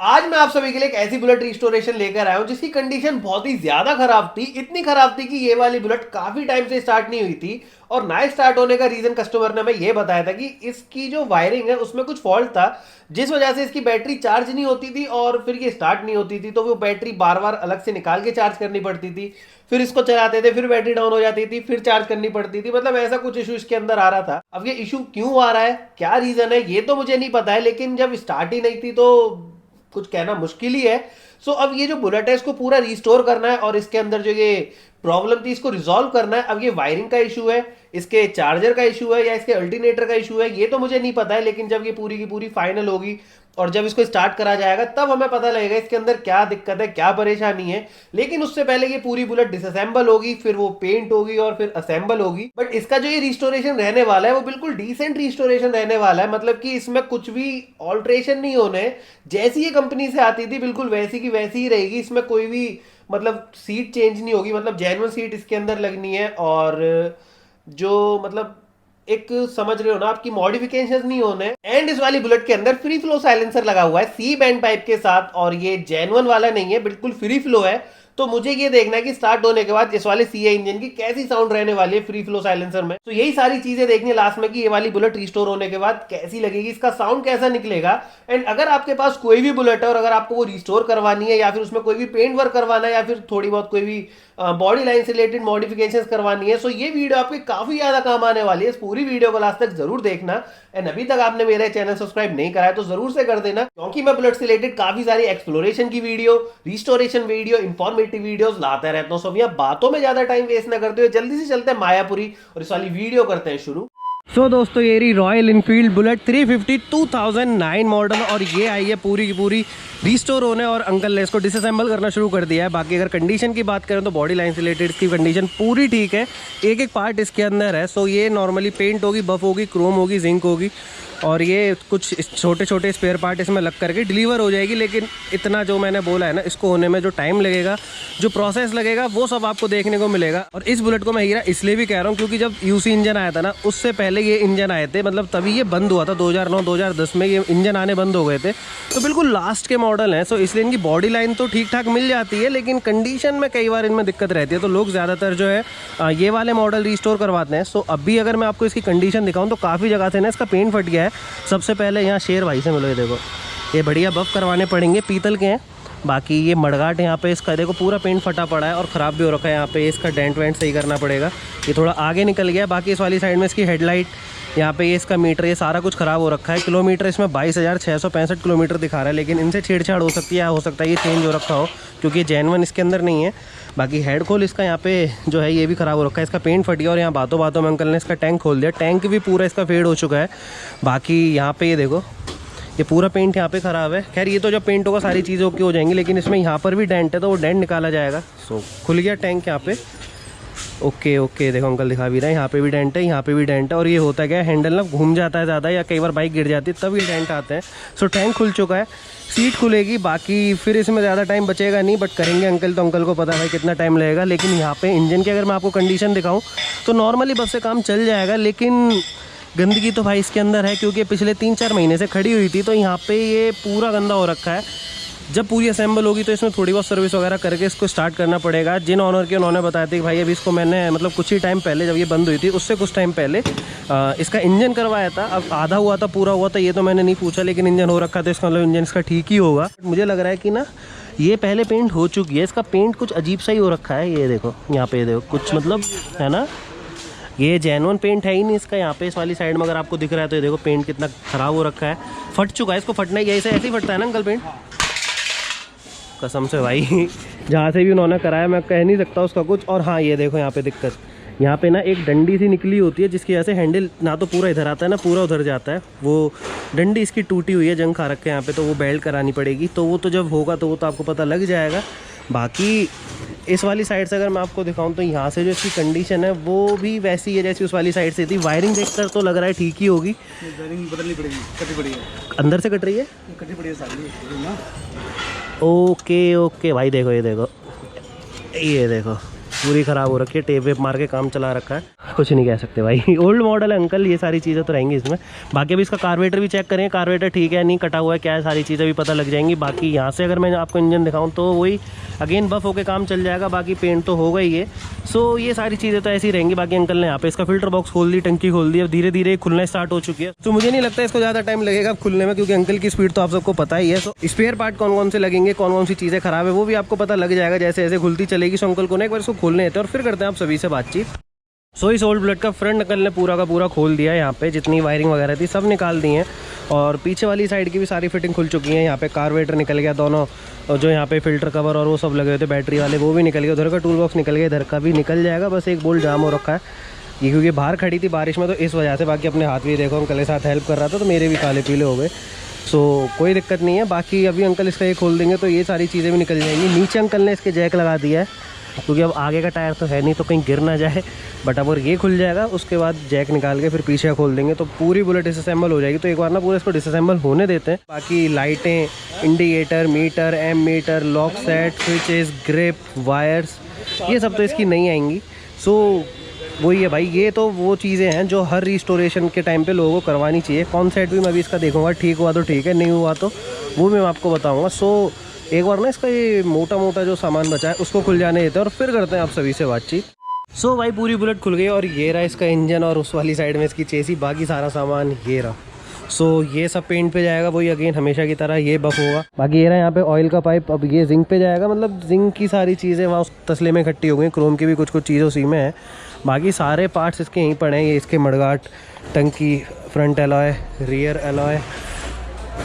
आज मैं आप सभी के लिए एक ऐसी बुलेट रिस्टोरेशन लेकर आया हूं जिसकी कंडीशन बहुत ही ज्यादा खराब थी। इतनी खराब थी कि ये वाली बुलेट काफी टाइम से स्टार्ट नहीं हुई थी और ना स्टार्ट होने का रीजन कस्टमर ने हमें ये बताया था कि इसकी जो वायरिंग है उसमें कुछ फॉल्ट था, जिस वजह से इसकी बैटरी चार्ज नहीं होती थी और फिर ये स्टार्ट नहीं होती थी। तो वो बैटरी बार बार अलग से निकाल के चार्ज करनी पड़ती थी, फिर इसको चलाते थे, फिर बैटरी डाउन हो जाती थी, फिर चार्ज करनी पड़ती थी। मतलब ऐसा कुछ इशू इसके अंदर आ रहा था। अब ये इशू क्यों आ रहा है, क्या रीजन है, ये तो मुझे नहीं पता है, लेकिन जब स्टार्ट ही नहीं थी तो कुछ कहना मुश्किल ही है। सो अब ये जो बुलेट है इसको पूरा रिस्टोर करना है और इसके अंदर जो ये प्रॉब्लम थी इसको रिजॉल्व करना है। अब ये वायरिंग का इशू है, इसके चार्जर का इशू है या इसके अल्टरनेटर का इशू है, ये तो मुझे नहीं पता है। लेकिन जब ये पूरी की पूरी फाइनल होगी और जब इसको स्टार्ट करा जाएगा तब हमें पता लगेगा इसके अंदर क्या दिक्कत है, क्या परेशानी है। लेकिन उससे पहले ये पूरी बुलेट डिसअसेंबल होगी, फिर वो पेंट होगी और फिर असेंबल होगी। बट इसका जो ये रिस्टोरेशन रहने वाला है वो बिल्कुल डिसेंट रिस्टोरेशन रहने वाला है। मतलब कि इसमें कुछ भी ऑल्ट्रेशन नहीं होने, जैसी ये कंपनी से आती थी बिल्कुल वैसी की वैसी ही रहेगी। इसमें कोई भी मतलब सीट चेंज नहीं होगी, मतलब जेन्युइन सीट इसके अंदर लगनी है। और जो मतलब एक समझ रहे हो ना आपकी मॉडिफिकेशन नहीं होने। एंड इस वाली बुलेट के अंदर फ्री फ्लो साइलेंसर लगा हुआ है सी बैंड पाइप के साथ, और ये जेन्युइन वाला नहीं है, बिल्कुल फ्री फ्लो है। तो मुझे ये देखना है कि स्टार्ट होने के बाद इस वाले सीए इंजन की कैसी साउंड रहने वाली है फ्री फ्लो साइलेंसर में। तो यही सारी चीजें देखनी है लास्ट में कि ये वाली बुलेट रिस्टोर होने के बाद कैसी लगेगी, इसका साउंड कैसा निकलेगा। एंड अगर आपके पास कोई भी बुलेट है और अगर आपको वो रिस्टोर करवानी है या फिर उसमें कोई भी पेंट वर्क करवाना है या फिर थोड़ी बहुत कोई भी बॉडी लाइन से रिलेटेड मॉडिफिकेशंस करवानी है, सो ये वीडियो आपके काफी ज्यादा काम आने वाली है। इस पूरी वीडियो को लास्ट तक जरूर देखना। एंड अभी तक आपने मेरा चैनल सब्सक्राइब नहीं करा है तो जरूर से कर देना, क्योंकि मैं बुलेट से रिलेटेड काफी सारी एक्सप्लोरेशन की video, restoration video, informative videos लाता रहता हूँ। सब यहाँ बातों में ज्यादा टाइम वेस्ट ना करते हुए जल्दी से चलते हैं मायापुरी और इस वाली वीडियो करते हैं शुरू। सो दोस्तों, ये रही रॉयल इनफील्ड बुलेट 350 2009 मॉडल और ये आई है पूरी की पूरी रिस्टोर होने और अंकल ने इसको डिसअसेंबल करना शुरू कर दिया है। बाकी अगर कंडीशन की बात करें तो बॉडी लाइन से रिलेटेड इसकी कंडीशन पूरी ठीक है, एक एक पार्ट इसके अंदर है। सो ये नॉर्मली पेंट होगी, बफ होगी, क्रोम होगी, जिंक होगी और ये कुछ छोटे छोटे स्पेयर पार्ट इसमें लग करके डिलीवर हो जाएगी। लेकिन इतना जो मैंने बोला है ना, इसको होने में जो टाइम लगेगा, जो प्रोसेस लगेगा, वो सब आपको देखने को मिलेगा। और इस बुलेट को मैं हीरा इसलिए भी कह रहा हूँ क्योंकि जब यूसी इंजन आया था ना, उससे पहले ये इंजन आए थे, मतलब तभी ये बंद हुआ था 2009-2010 में ये इंजन आने बंद हो गए थे। तो बिल्कुल लास्ट के मॉडल हैं, सो इसलिए इनकी बॉडी लाइन तो ठीक ठाक मिल जाती है, लेकिन कंडीशन में कई बार इनमें दिक्कत रहती है। तो लोग ज़्यादातर जो है ये वाले मॉडल रिस्टोर करवाते हैं। सो अभी अगर मैं आपको इसकी कंडीशन दिखाऊँ तो काफ़ी जगह से ना इसका पेंट फट गया है। सबसे पहले यहाँ शेर भाई से मिलो, ये देखो, ये बढ़िया बफ करवाने पड़ेंगे, पीतल के हैं। बाकी ये मड़गाट यहाँ पे इसका देखो पूरा पेंट फटा पड़ा है और ख़राब भी हो रखा है। यहाँ पे इसका डेंट वेंट सही करना पड़ेगा, ये थोड़ा आगे निकल गया। बाकी इस वाली साइड में इसकी हेडलाइट, यहाँ पे ये इसका मीटर, ये सारा कुछ ख़राब हो रखा है। किलोमीटर इसमें 22,665 किलोमीटर दिखा रहा है, लेकिन इनसे छेड़छाड़ हो सकती है, या हो सकता है ये चेंज हो रखा हो क्योंकि ये जेन्युइन इसके अंदर नहीं है। बाकी हेड खोल इसका यहाँ पे जो है ये भी ख़राब हो रखा है, इसका पेंट फट गया और यहाँ बातों बातों में अंकल ने इसका टैंक खोल दिया, टैंक भी पूरा इसका फेड हो चुका है। बाकी यहाँ पे ये देखो, ये पूरा पेंट यहाँ पे ख़राब है। खैर ये तो जब पेंट होगा सारी चीज़ें ओके हो जाएंगी, लेकिन इसमें यहाँ पर भी डेंट है तो वो डेंट निकाला जाएगा। सो खुल गया टैंक यहाँ पे, ओके ओके, देखो अंकल दिखा भी रहे हैं, यहाँ पे भी डेंट है, यहाँ पे भी डेंट है। और ये होता क्या है, हैंडल ना घूम जाता है ज़्यादा या कई बार बाइक गिर जाती है तब ये डेंट आते हैं। सो टैंक खुल चुका है, सीट खुलेगी। बाकी फिर इसमें ज़्यादा टाइम बचेगा नहीं, बट करेंगे अंकल, तो अंकल को पता है कितना टाइम लगेगा। लेकिन यहाँ पे इंजन की अगर मैं आपको कंडीशन दिखाऊँ तो नॉर्मली बस से काम चल जाएगा, लेकिन गंदगी तो भाई इसके अंदर है क्योंकि पिछले 3-4 महीने से खड़ी हुई थी, तो यहाँ पे ये पूरा गंदा हो रखा है। जब पूरी असेंबल होगी तो इसमें थोड़ी बहुत सर्विस वगैरह करके इसको स्टार्ट करना पड़ेगा। जिन ऑनर के उन्होंने बताया था कि भाई अभी इसको मैंने मतलब कुछ ही टाइम पहले, जब ये बंद हुई थी उससे कुछ टाइम पहले इसका इंजन करवाया था। अब आधा हुआ था, पूरा हुआ था ये तो मैंने नहीं पूछा, लेकिन इंजन हो रखा था, इसका मतलब इंजन इसका ठीक ही होगा। मुझे लग रहा है कि ना ये पहले पेंट हो चुकी है, इसका पेंट कुछ अजीब सा ही हो रखा है। ये देखो यहाँ पे, ये देखो कुछ मतलब है ना, ये जेन्युइन पेंट है ही नहीं इसका। यहाँ पे इस वाली साइड में अगर आपको दिख रहा है तो ये देखो पेंट कितना ख़राब हो रखा है, फट चुका है। इसको फटना ही ऐसे ही फटता है ना अंकल पेंट, कसम से भाई जहाँ से भी उन्होंने कराया मैं कह नहीं सकता उसका कुछ। और हाँ ये देखो यहाँ पे दिक्कत, यहाँ पे ना एक डंडी सी निकली होती है जिसकी वजह से हैंडल ना तो पूरा इधर आता है ना पूरा उधर जाता है। वो डंडी इसकी टूटी हुई है, जंग खा रखे हैं यहाँ पे, तो वो बेल्ट करानी पड़ेगी। तो वो तो जब होगा तो वो तो आपको पता लग जाएगा। बाकी इस वाली साइड से अगर मैं आपको दिखाऊं तो यहाँ से जो इसकी कंडीशन है वो भी वैसी है जैसी उस वाली साइड से थी। वायरिंग देखकर तो लग रहा है ठीक ही होगी, वायरिंग बदलनी पड़ेगी, कटी पड़ी है, अंदर से कट रही है, कटी पड़ी है सारी ना। ओके ओके भाई, देखो ये देखो, ये देखो पूरी ख़राब हो रखी है, टेप वेप मार के काम चला रखा है। कुछ नहीं कह सकते भाई, ओल्ड मॉडल है अंकल, ये सारी चीज़ें तो रहेंगी इसमें। बाकी अभी इसका कार्बोरेटर भी चेक करें, कार्बोरेटर ठीक है नहीं कटा हुआ है क्या है, सारी चीज़ें भी पता लग जाएंगी। बाकी यहाँ से अगर मैं आपको इंजन दिखाऊँ तो वही अगेन बफ होकर काम चल जाएगा, बाकी पेंट तो होगा ही है। सो ये सारी चीज़ें तो ऐसी रहेंगी। बाकी अंकल ने यहाँ पे इसका फिल्टर बॉक्स खोल दी, टंकी खोल दी, अब धीरे धीरे खुलना स्टार्ट हो चुकी है। तो मुझे नहीं लगता इसको ज़्यादा टाइम लगेगा अब खुलने में, क्योंकि अंकल की स्पीड तो आप सबको पता ही है। तो स्पेयर पार्ट कौन कौन से लगेंगे, कौन कौन सी चीज़ें खराब है, वो भी आपको पता लग जाएगा जैसे जैसे खुलती चलेगी। सो अंकल को ना एक बार इसको खोलने देते हैं और फिर करते हैं आप सभी से बातचीत। सो इस ओल्ड बुलेट का फ्रंट अंकल ने पूरा का पूरा खोल दिया है, यहाँ पे जितनी वायरिंग वगैरह थी सब निकाल दी हैं, और पीछे वाली साइड की भी सारी फिटिंग खुल चुकी है। यहाँ पे कार्बोरेटर निकल गया दोनों, और जो यहाँ पे फिल्टर कवर और वो सब लगे हुए थे बैटरी वाले वो भी निकल गए, उधर का टूल बॉक्स निकल गया, इधर का भी निकल जाएगा। बस एक बोल्ट जाम हो रखा है ये, क्योंकि बाहर खड़ी थी बारिश में तो इस वजह से। बाकी अपने हाथ भी देखो, अंकल के साथ हेल्प कर रहा था तो मेरे भी काले पीले हो गए। सो कोई दिक्कत नहीं है। बाकी अभी अंकल इसका ये खोल देंगे तो ये सारी चीज़ें भी निकल जाएंगी। नीचे अंकल ने इसके जैक लगा दिया है, क्योंकि अब आगे का टायर तो है नहीं तो कहीं गिर ना जाए। बट अब और ये खुल जाएगा उसके बाद जैक निकाल के फिर पीछे खोल देंगे तो पूरी बुलेट डिसअसेंबल हो जाएगी। तो एक बार ना पूरा इसको डिसअसेंबल होने देते हैं। बाकी लाइटें, indicator, meter, M meter, lock set, switches, grip, wires, ये सब तो इसकी नहीं आएंगी। सो वही है भाई, ये तो वो चीज़ें हैं जो हर रिस्टोरेशन के टाइम पे लोगों को करवानी चाहिए। कौन सेट भी मैं अभी इसका देखूंगा, ठीक हुआ तो ठीक है, नहीं हुआ तो वो भी मैं आपको बताऊंगा। सो एक बार ना इसका ये मोटा मोटा जो सामान बचा है उसको खुल जाने देते हैं और फिर करते हैं आप सभी से बातचीत। सो भाई पूरी बुलेट खुल गई और ये रहा इसका इंजन और उस वाली साइड में इसकी चेसी, बाकी सारा सामान ये रहा। सो ये सब पेंट पे जाएगा, वही अगेन हमेशा की तरह ये बफ होगा। बाकी ये रहा यहाँ पे ऑयल का पाइप, अब ये जिंक पे जाएगा, मतलब जिंक की सारी चीज़ें वहाँ उस तसले में इकट्ठी हो गई, क्रोम की भी कुछ कुछ चीज़ें उसी में है। बाकी सारे पार्ट्स इसके यहीं पड़े हैं, ये इसके मडगाट, टंकी, फ्रंट एलॉय, रियर एलॉय,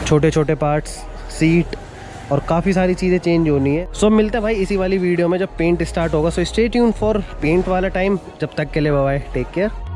छोटे छोटे पार्ट्स, सीट और काफ़ी सारी चीज़ें चेंज होनी है। सो मिलते हैं भाई इसी वाली वीडियो में जब पेंट स्टार्ट होगा। So stay tune for paint वाला टाइम। जब तक के लिए बाय बाय, टेक केयर।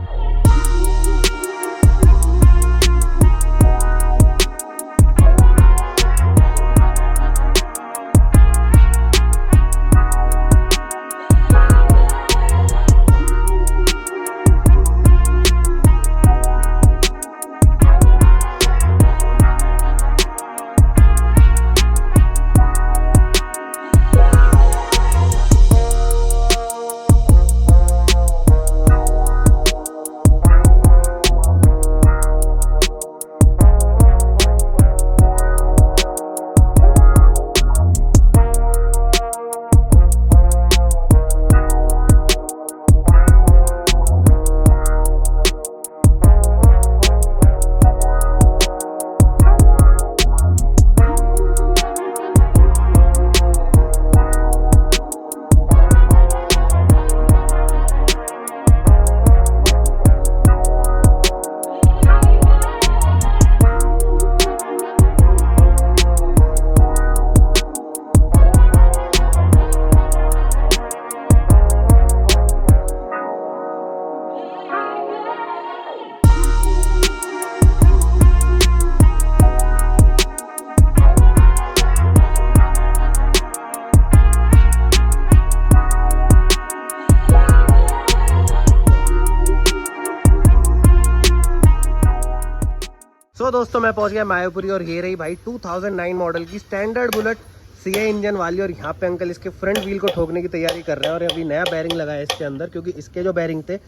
तो दोस्तों मैं पहुंच गया मायापुरी और ये रही भाई 2009 मॉडल की स्टैंडर्ड बुलेट सीआई इंजन वाली। और यहाँ पे अंकल इसके फ्रंट व्हील को ठोकने की तैयारी कर रहे हैं और अभी नया बैरिंग लगाया है इसके अंदर, क्योंकि इसके जो बैरिंग थे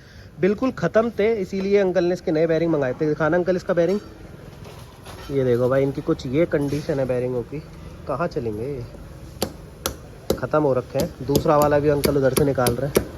बिल्कुल ख़त्म थे, इसीलिए अंकल ने इसके नए बैरिंग मंगाए थे। दिखाना अंकल इसका बैरिंग, ये देखो भाई इनकी कुछ ये कंडीशन है बैरिंगों की, कहाँ चलेंगे, ख़त्म हो रखे हैं। दूसरा वाला भी अंकल उधर से निकाल रहे हैं।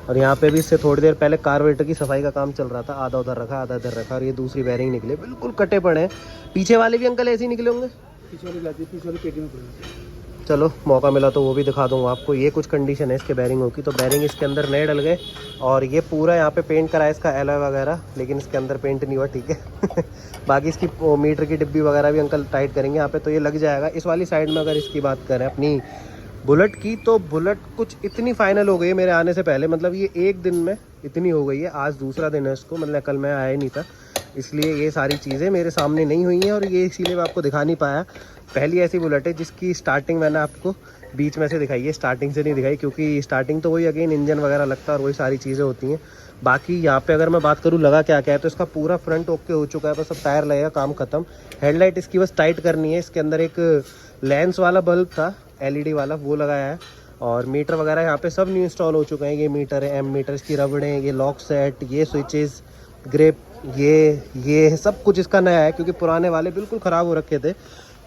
और यहाँ पे भी इससे थोड़ी देर पहले कार्बोरेटर की सफाई का काम चल रहा था, आधा उधर रखा आधा इधर रखा, और ये दूसरी बैरिंग निकले बिल्कुल कटे पड़े हैं। पीछे वाले भी अंकल ऐसे ही निकले होंगे, पीछे वाली पेटी में पड़ेगा। चलो मौका मिला तो वो भी दिखा दूंगा आपको। ये कुछ कंडीशन है इसके बैरिंगों की, तो बैरिंग इसके अंदर नए डल गए और ये पूरा यहाँ पे पेंट करा है इसका एलॉय वगैरह, लेकिन इसके अंदर पेंट नहीं हुआ, ठीक है। बाकी इसकी मीटर की डिब्बी वगैरह भी अंकल टाइट करेंगे यहाँ पे, तो ये लग जाएगा। इस वाली साइड में अगर इसकी बात करें अपनी बुलेट की, तो बुलेट कुछ इतनी फाइनल हो गई है मेरे आने से पहले, मतलब ये एक दिन में इतनी हो गई है। आज दूसरा दिन है इसको, मतलब कल मैं आया ही नहीं था, इसलिए ये सारी चीज़ें मेरे सामने नहीं हुई हैं और ये इसीलिए मैं आपको दिखा नहीं पाया। पहली ऐसी बुलेट है जिसकी स्टार्टिंग मैंने आपको बीच में से दिखाई है, स्टार्टिंग से नहीं दिखाई, क्योंकि स्टार्टिंग तो वही अगेन इंजन वगैरह लगता है और वही सारी चीज़ें होती हैं। बाकी यहाँ पे अगर मैं बात करूँ लगा क्या क्या है, तो इसका पूरा फ्रंट ओके हो चुका है, बस अब टायर लगेगा, काम खत्म। हेडलाइट इसकी बस टाइट करनी है, इसके अंदर एक लेंस वाला बल्ब था एलईडी वाला, वो लगाया है। और मीटर वगैरह यहाँ पे सब न्यू इंस्टॉल हो चुके हैं। ये मीटर है, एम मीटर, इसकी रबड़ें, ये लॉक सेट, ये स्विचेस, ग्रिप, ये सब कुछ इसका नया है, क्योंकि पुराने वाले बिल्कुल ख़राब हो रखे थे।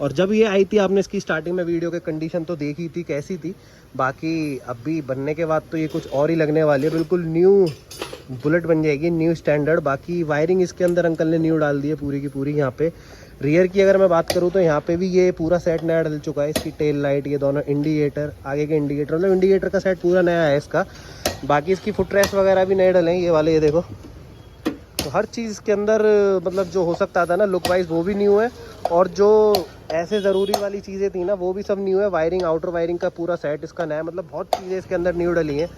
और जब ये आई थी आपने इसकी स्टार्टिंग में वीडियो के कंडीशन तो देखी थी कैसी थी, बाकी अभी बनने के बाद तो ये कुछ और ही लगने वाली है। बिल्कुल न्यू बुलेट बन जाएगी, न्यू स्टैंडर्ड। बाकी वायरिंग इसके अंदर अंकल ने न्यू डाल दी है पूरी की पूरी। यहाँ पे रियर की अगर मैं बात करूँ तो यहाँ पे भी ये पूरा सेट नया डल चुका है। इसकी टेल लाइट, ये दोनों इंडिकेटर, आगे के इंडिकेटर, मतलब इंडिकेटर का सेट पूरा नया है इसका। बाकी इसकी फुट रेस्ट वगैरह भी नए डले हैं, ये वाले, ये देखो। तो हर चीज़ के अंदर मतलब जो हो सकता था ना लुक वाइज वो भी न्यू है, और जो ऐसे ज़रूरी वाली चीज़ें थी ना वो भी सब न्यू है। वायरिंग, आउटर वायरिंग का पूरा सेट इसका नया है, मतलब बहुत चीज़ें इसके अंदर न्यू डली हैं।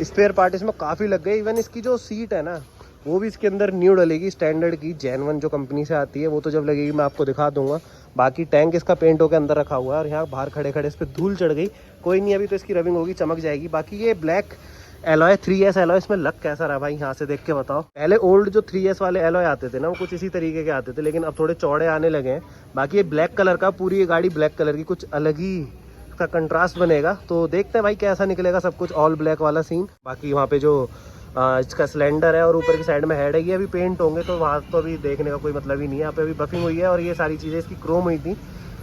स्पेयर पार्ट इसमें काफ़ी लग गए। इवन इसकी जो सीट है ना वो भी इसके अंदर न्यू डलेगी, स्टैंडर्ड की जेन1 जो कंपनी से आती है, वो तो जब लगेगी मैं आपको दिखा दूंगा। बाकी टैंक इसका पेंट होकर अंदर रखा हुआ है, और यहाँ बाहर खड़े खड़े इस पर धूल चढ़ गई, कोई नहीं, अभी तो इसकी रबिंग होगी, चमक जाएगी। बाकी ये ब्लैक एलॉय 3S एलॉय, इसमें लग कैसा रहा भाई, यहाँ से देख के बताओ। पहले ओल्ड जो 3S वाले एलॉय आते थे ना वो कुछ इसी तरीके के आते थे, लेकिन अब थोड़े चौड़े आने लगे हैं। बाकी ये ब्लैक कलर का, पूरी ये गाड़ी ब्लैक कलर की, कुछ अलग ही इसका कंट्रास्ट बनेगा। तो देखते हैं भाई कैसा निकलेगा सब कुछ, ऑल ब्लैक वाला सीन। बाकी वहाँ पे जो इसका सिलेंडर है और ऊपर की साइड में हेड है, ये अभी पेंट होंगे, तो वहाँ तो अभी देखने का कोई मतलब ही नहीं है। यहाँ पे अभी बफिंग हुई है, और ये सारी चीज़ें इसकी क्रोम हुई थी।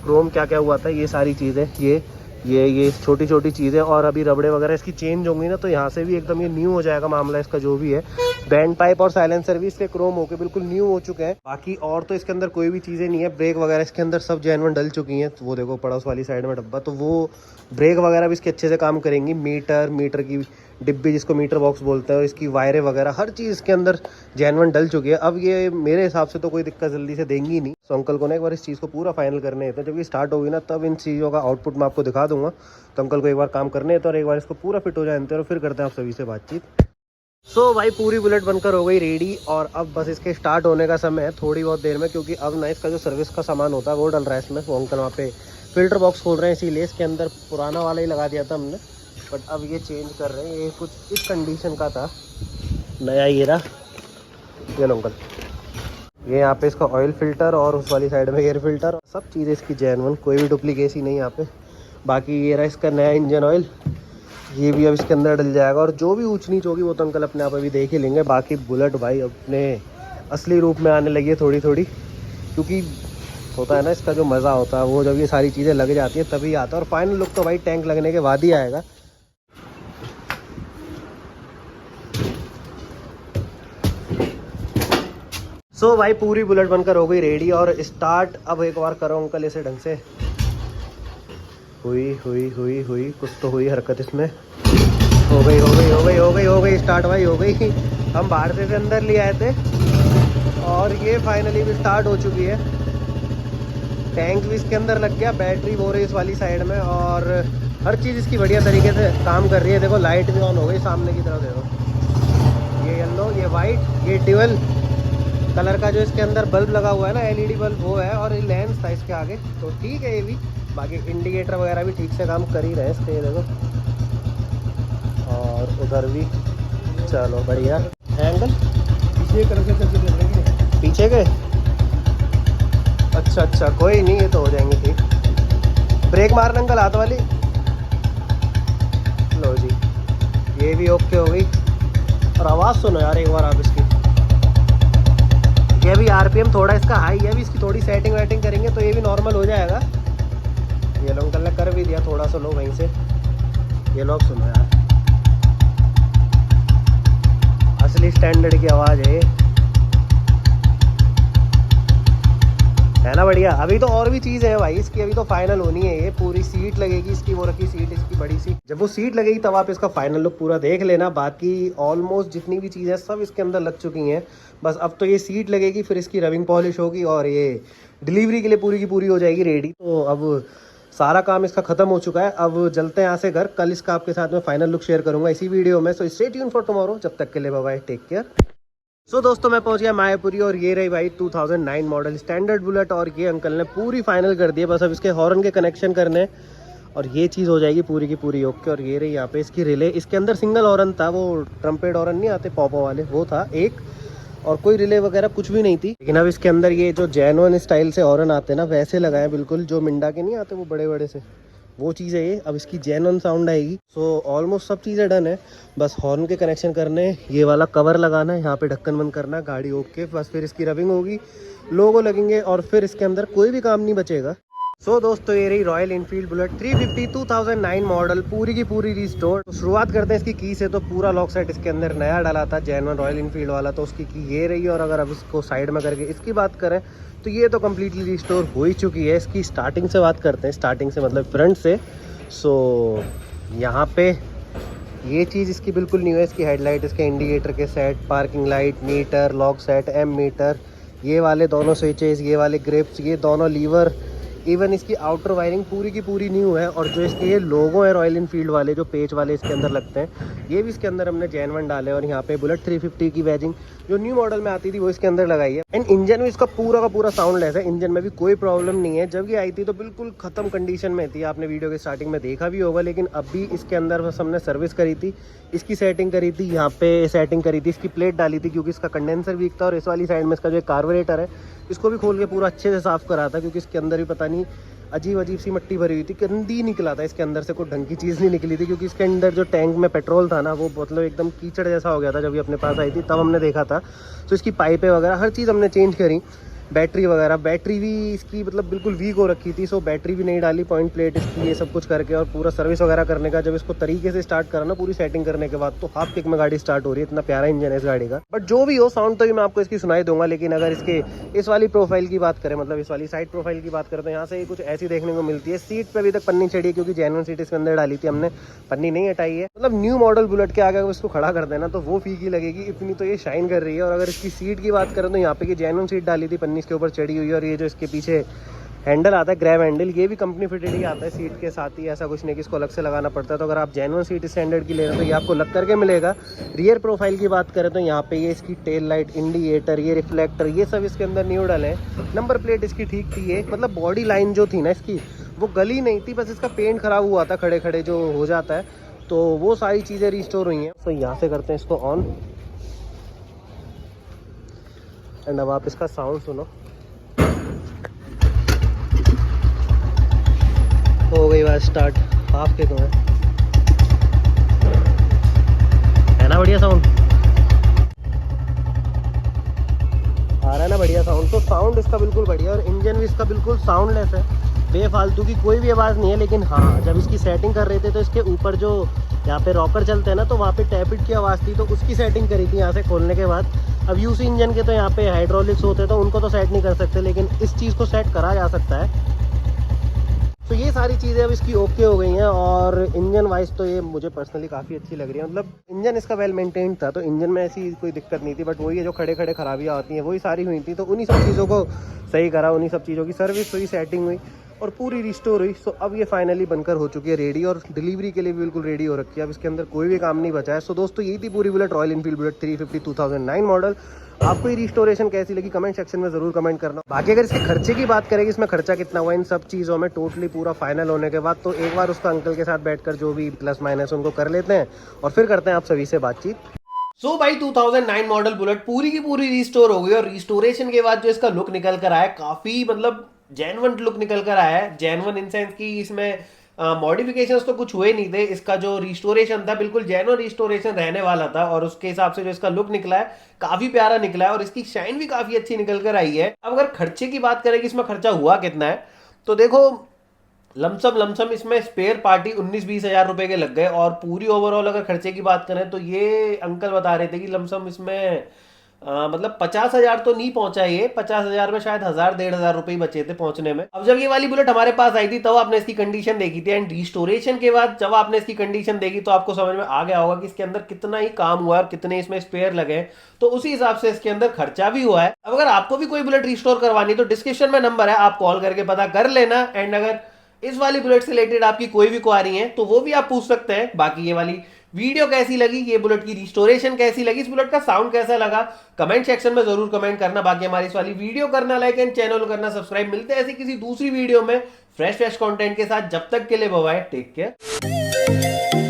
क्रोम क्या क्या हुआ था, ये सारी चीज़ें, ये छोटी छोटी चीज़ें, और अभी रबड़े वगैरह इसकी चेंज होंगी ना, तो यहाँ से भी एकदम ये न्यू हो जाएगा मामला इसका जो भी है। बैंड पाइप और साइलेंसर भी इसके क्रोम होके बिल्कुल न्यू हो चुके हैं। बाकी और तो इसके अंदर कोई भी चीज़ें नहीं है। ब्रेक वगैरह इसके अंदर सब जेन1 डल चुकी हैं, तो वो देखो पड़ोस वाली साइड में डब्बा, तो वो ब्रेक वगैरह भी इसके अच्छे से काम करेंगी। मीटर की डिब्बी जिसको मीटर बॉक्स बोलते हैं, और इसकी वायरें वगैरह हर चीज़ इसके अंदर जेन1 डल चुकी है। अब ये मेरे हिसाब से तो कोई दिक्कत जल्दी से देंगी नहीं। तो अंकल को ना एक बार इस चीज़ को पूरा फाइनल करने हैं, तो जब ये स्टार्ट होगी ना तब इन चीज़ों का आउटपुट मैं आपको दिखा दूंगा। तो अंकल को एक बार काम करने हैं, तो और एक बार इसको पूरा फिट हो जाए, और फिर करते हैं आप सभी से बातचीत। सो भाई पूरी बुलेट बनकर हो गई रेडी, और अब बस इसके स्टार्ट होने का समय है थोड़ी बहुत देर में, क्योंकि अब ना इसका जो सर्विस का सामान होता है वो डल रहा है इसमें। वो अंकल वहाँ पे फिल्टर बॉक्स खोल रहे हैं, इसीलिए इसके अंदर पुराना वाला ही लगा दिया था हमने, बट अब ये चेंज कर रहे हैं। ये कुछ इस कंडीशन का था, नया ये रहा, ये लो अंकल। ये यहाँ पे इसका ऑयल फिल्टर, और उस वाली साइड में एयर फिल्टर, सब चीज़ें इसकी जेन1, कोई भी डुप्लीकेसी नहीं यहाँ पे। बाकी ये रहा इसका नया इंजन ऑयल, ये भी अब इसके अंदर डल जाएगा, और जो भी ऊंच नीच होगी वो तो अंकल अपने आप अभी देख ही लेंगे। बाकी बुलेट भाई अपने असली रूप में आने लगी है थोड़ी थोड़ी, क्योंकि होता है ना इसका जो मज़ा होता है वो जब ये सारी चीज़ें लग जाती हैं तभी आता है। और फाइनल लुक तो भाई टैंक लगने के बाद ही आएगा। सो भाई पूरी बुलेट बनकर हो गई रेडी, और स्टार्ट अब एक बार करो अंकल इसे ढंग से। हुई कुछ तो हुई हरकत इसमें, हो गई स्टार्ट भाई, हो गई। हम बाहर से अंदर ले आए थे, और ये फाइनली भी स्टार्ट हो चुकी है। टैंक भी इसके अंदर लग गया, बैटरी वो रही इस वाली साइड में, और हर चीज़ इसकी बढ़िया तरीके से काम कर रही है। देखो लाइट भी ऑन हो गई सामने की तरफ, देखो ये येलो, ये वाइट, ये ड्यूअल कलर का जो इसके अंदर बल्ब लगा हुआ है ना, LED बल्ब वो है, और ये लेंस था इसके आगे, तो ठीक है ये भी। बाकी इंडिकेटर वगैरह भी ठीक से काम कर ही रहे हैं इसके, देखो, और उधर भी चलो बढ़िया। एंगल पीछे के, अच्छा कोई नहीं, ये तो हो जाएंगे ठीक। ब्रेक मारना अंकल हाथ वाली, लो जी, ये भी ओके हो गई। और आवाज़ सुनो यार एक बार आप इसकी, ये भी RPM थोड़ा इसका हाई है, अभी इसकी थोड़ी सेटिंग वेटिंग करेंगे तो ये भी नॉर्मल हो जाएगा। ये लो अंकल ने कर भी दिया, थोड़ा सा लो वहीं से, ये लोग सुनो यार, असली स्टैंडर्ड की आवाज़ है ना, बढ़िया। अभी तो और भी चीज़ है भाई इसकी, अभी तो फाइनल होनी है। ये पूरी सीट लगेगी इसकी, वो रखी सीट इसकी बड़ी सी, जब वो सीट लगेगी तब आप इसका फाइनल लुक पूरा देख लेना। बाकी ऑलमोस्ट जितनी भी चीज़ है सब इसके अंदर लग चुकी हैं, बस अब तो ये सीट लगेगी, फिर इसकी रबिंग पॉलिश होगी, और ये डिलीवरी के लिए पूरी की पूरी हो जाएगी रेडी। तो अब सारा काम इसका खत्म हो चुका है। अब चलते हैं यहाँ से घर, कल इसका आपके साथ में फाइनल लुक शेयर करूंगा इसी वीडियो में। सो स्टे ट्यून फॉर टुमारो, जब तक के लिए बाय बाय, टेक केयर। सो दोस्तों मैं पहुंच गया मायापुरी, और ये रही भाई 2009 मॉडल स्टैंडर्ड बुलेट, और ये अंकल ने पूरी फाइनल कर दी है। बस अब इसके हॉर्न के कनेक्शन करने, और ये चीज़ हो जाएगी पूरी की पूरी ओके। और ये रही यहाँ पे इसकी रिले, इसके अंदर सिंगल हॉर्न था, वो ट्रम्पेट हॉर्न नहीं आते पॉपो वाले, वो था एक, और कोई रिले वगैरह कुछ भी नहीं थी। लेकिन अब इसके अंदर ये जो जेन1 स्टाइल से हॉर्न आते हैं ना वैसे लगाए बिल्कुल, जो मिंडा के नहीं आते वो बड़े बड़े से, वो चीज़ है ये। अब इसकी जेन्युइन साउंड आएगी। सो ऑलमोस्ट सब चीज़ें डन है, बस हॉर्न के कनेक्शन करने, ये वाला कवर लगाना है, यहाँ पे ढक्कन बंद करना, गाड़ी ओके, बस फिर इसकी रबिंग होगी, लोगो लगेंगे और फिर इसके अंदर कोई भी काम नहीं बचेगा। सो दोस्तों ये रही रॉयल इनफील्ड बुलेट 350 2009 मॉडल, पूरी की पूरी रिस्टोर। तो शुरुआत करते हैं इसकी की से। तो पूरा लॉक सेट इसके अंदर नया डाला था, जेन्युइन रॉयल इनफील्ड वाला, तो उसकी की ये रही। और अगर अब इसको साइड में करके इसकी बात करें तो ये तो कम्प्लीटली रिस्टोर हो ही चुकी है। इसकी स्टार्टिंग से बात करते हैं, स्टार्टिंग से मतलब फ्रंट से। सो यहाँ पे ये चीज़ इसकी बिल्कुल न्यू है। इसकी हेडलाइट, इसके इंडिकेटर के set, parking light, meter, lock set, M meter, ये वाले दोनों स्विचेस, ये वाले ग्रिप्स, ये दोनों लीवर, इवन इसकी आउटर वायरिंग पूरी की पूरी न्यू है। और जो इसके ये लोगो है रॉयल इनफील्ड वाले, जो पेज वाले इसके अंदर लगते हैं, ये भी इसके अंदर हमने जेन्युइन डाले। और यहाँ पे बुलेट 350 की बैजिंग जो न्यू मॉडल में आती थी वो इसके अंदर लगाई है। एंड इंजन भी इसका पूरा का पूरा साउंडलेस है, इंजन में भी कोई प्रॉब्लम नहीं है। जब ये आई थी तो बिल्कुल ख़त्म कंडीशन में थी, आपने वीडियो के स्टार्टिंग में देखा भी होगा। लेकिन अभी इसके अंदर बस हमने सर्विस करी थी, इसकी सेटिंग करी थी, यहाँ पे सेटिंग करी थी, इसकी प्लेट डाली थी क्योंकि इसका कंडेंसर वीक था। और इस वाली साइड में इसका जो कार्बोरेटर है इसको भी खोल के पूरा अच्छे से साफ़ करा था, क्योंकि इसके अंदर भी पता नहीं अजीब अजीब सी मिट्टी भरी हुई थी, गंदी निकला था इसके अंदर से, कोई ढंग की चीज़ नहीं निकली थी। क्योंकि इसके अंदर जो टैंक में पेट्रोल था ना, वो मतलब एकदम कीचड़ जैसा हो गया था। जब ये अपने पास आई थी तब हमने देखा था। तो इसकी पाइपें वगैरह हर चीज़ हमने चेंज करी, बैटरी वगैरह, बैटरी भी इसकी मतलब बिल्कुल वीक हो रखी थी। सो बैटरी भी नहीं डाली, पॉइंट प्लेट इसकी, ये सब कुछ करके और पूरा सर्विस वगैरह करने का। जब इसको तरीके से स्टार्ट करा ना पूरी सेटिंग करने के बाद, तो हाफ किक में गाड़ी स्टार्ट हो रही है। इतना प्यारा इंजन है इस गाड़ी का। बट जो भी हो, साउंड तो भी मैं आपको इसकी सुनाई दूंगा। लेकिन अगर इसके इस वाली प्रोफाइल की बात करें, मतलब इस वाली साइड प्रोफाइल की बात करें, तो यहाँ से कुछ ऐसी देखने को मिलती है। सीट पर अभी तक पन्नी चढ़ी है, क्योंकि जेन्युइन सीट इसके अंदर डाली थी हमने, पन्नी नहीं हटाई है। मतलब न्यू मॉडल बुलेट के आगे अगर इसको खड़ा कर देना तो वो फीकी लगेगी, इतनी तो ये शाइन कर रही है। और अगर इसकी सीट की बात करें तो यहाँ पे जेन्युइन सीट डाली थी, पन्नी इसके ऊपर चढ़ी हुई है। और ये जो इसके पीछे हैंडल आता है, ग्रैब हैंडल, ये भी कंपनी फिटेड ही आता है सीट के साथ ही, ऐसा कुछ नहीं कि इसको अलग से लगाना पड़ता है। तो अगर आप जेन्युइन सीट स्टैंडर्ड की ले रहे हो तो ये आपको लग करके मिलेगा। रियर प्रोफाइल की बात करें तो यहाँ पे ये इसकी टेल लाइट, इंडिकेटर, ये रिफ्लेक्टर, ये सब इसके अंदर न्यू डले हैं। नंबर प्लेट इसकी ठीक थी, ये मतलब बॉडी लाइन जो थी ना इसकी, वो गली नहीं थी, बस इसका पेंट खराब हुआ था खड़े खड़े जो हो जाता है, तो वो सारी चीज़ें रिस्टोर हुई हैं। तो यहाँ से करते हैं इसको ऑन। एंड अब आप इसका साउंड सुनो, हो गई बात स्टार्ट, हाफ के तुम्हें है ना बढ़िया साउंड आ रहा है ना, बढ़िया साउंड। तो साउंड इसका बिल्कुल बढ़िया, और इंजन भी इसका बिल्कुल साउंडलेस है, बेफालतू की कोई भी आवाज़ नहीं है। लेकिन हाँ, जब इसकी सेटिंग कर रहे थे तो इसके ऊपर जो यहाँ पे रॉकर चलते हैं ना, तो वहाँ पे टैपिट की आवाज़ थी, तो उसकी सेटिंग करी थी यहाँ से खोलने के बाद। अब यूसी इंजन के तो यहाँ पे हाइड्रोलिक्स होते हैं तो उनको तो सेट नहीं कर सकते, लेकिन इस चीज़ को सेट करा जा सकता है। तो ये सारी चीज़ें अब इसकी ओके हो गई हैं। और इंजन वाइज तो ये मुझे पर्सनली काफ़ी अच्छी लग रही है। मतलब इंजन इसका वेल मेंटेन्ड था, तो इंजन में ऐसी कोई दिक्कत नहीं थी। बट वही है, जो खड़े खड़े खराबियाँ आती हैं वही सारी हुई थी, तो उन्हीं सब चीज़ों को सही करा, उन्हीं सब चीज़ों की सर्विस हुई, सेटिंग हुई और पूरी रिस्टोर हुई। सो अब ये फाइनली बनकर हो चुकी है रेडी, और डिलीवरी के लिए भी बिल्कुल रेडी हो रखी है। अब इसके अंदर कोई भी काम नहीं बचा है। सो दोस्तों यही थी पूरी bullet, royal Enfield bullet 350 2009 model. आपको ये रिस्टोरेशन कैसी लगी कमेंट सेक्शन में जरूर कमेंट करना। बाकी अगर इसके खर्चे की बात करें, इसमें खर्चा कितना हुआ इन सब चीज़ों में टोटली पूरा फाइनल होने के बाद, तो एक बार उसका अंकल के साथ बैठकर जो भी प्लस माइनस उनको कर लेते हैं और फिर करते हैं आप सभी से बातचीत। सो भाई 2009 मॉडल बुलेट पूरी की पूरी रिस्टोर हो गई, और रिस्टोरेशन के बाद जो इसका लुक निकल कर आया, काफी मतलब जेन्युइन लुक निकल कर आया है। जेन्युइन इन सेंस की इसमें मॉडिफिकेशंस तो कुछ हुए नहीं थे। इसका जो रिस्टोरेशन था बिल्कुल जेन्युइन रिस्टोरेशन रहने वाला था, और उसके हिसाब से जो इसका लुक निकला है काफी प्यारा निकला है, और इसकी शाइन भी काफी अच्छी निकल कर आई है। अब अगर खर्चे की बात करें कि इसमें खर्चा हुआ कितना है, तो देखो लमसम इसमें स्पेयर पार्टी 19-20 हज़ार रुपए के लग गए। और पूरी ओवरऑल अगर खर्चे की बात करें तो ये अंकल बता रहे थे कि लमसम इसमें मतलब 50 हज़ार तो नहीं पहुंचा, ये 50 हज़ार में शायद 1,000-1,500 रुपए ही बचे थे पहुंचने में। अब जब ये वाली बुलेट हमारे पास आई थी तब आपने इसकी कंडीशन देखी थी, एंड रिस्टोरेशन के बाद जब आपने इसकी कंडीशन देखी तो आपको समझ में आ गया होगा कि इसके अंदर कितना ही काम हुआ है और कितने इसमें स्पेयर लगे, तो उसी हिसाब से इसके अंदर खर्चा भी हुआ है। अब अगर आपको भी कोई बुलेट रिस्टोर करवानी तो डिस्क्रिप्शन में नंबर है, आप कॉल करके पता कर लेना। एंड अगर इस वाली बुलेट से रिलेटेड आपकी कोई भी क्वारी है तो वो भी आप पूछ सकते हैं। बाकी ये वाली वीडियो कैसी लगी, ये बुलेट की रिस्टोरेशन कैसी लगी, इस बुलेट का साउंड कैसा लगा, कमेंट सेक्शन में जरूर कमेंट करना। बाकी हमारी इस वाली वीडियो करना लाइक एंड चैनल करना सब्सक्राइब। मिलते हैं ऐसी किसी दूसरी वीडियो में फ्रेश कंटेंट के साथ। जब तक के लिए बाय बाय, टेक केयर।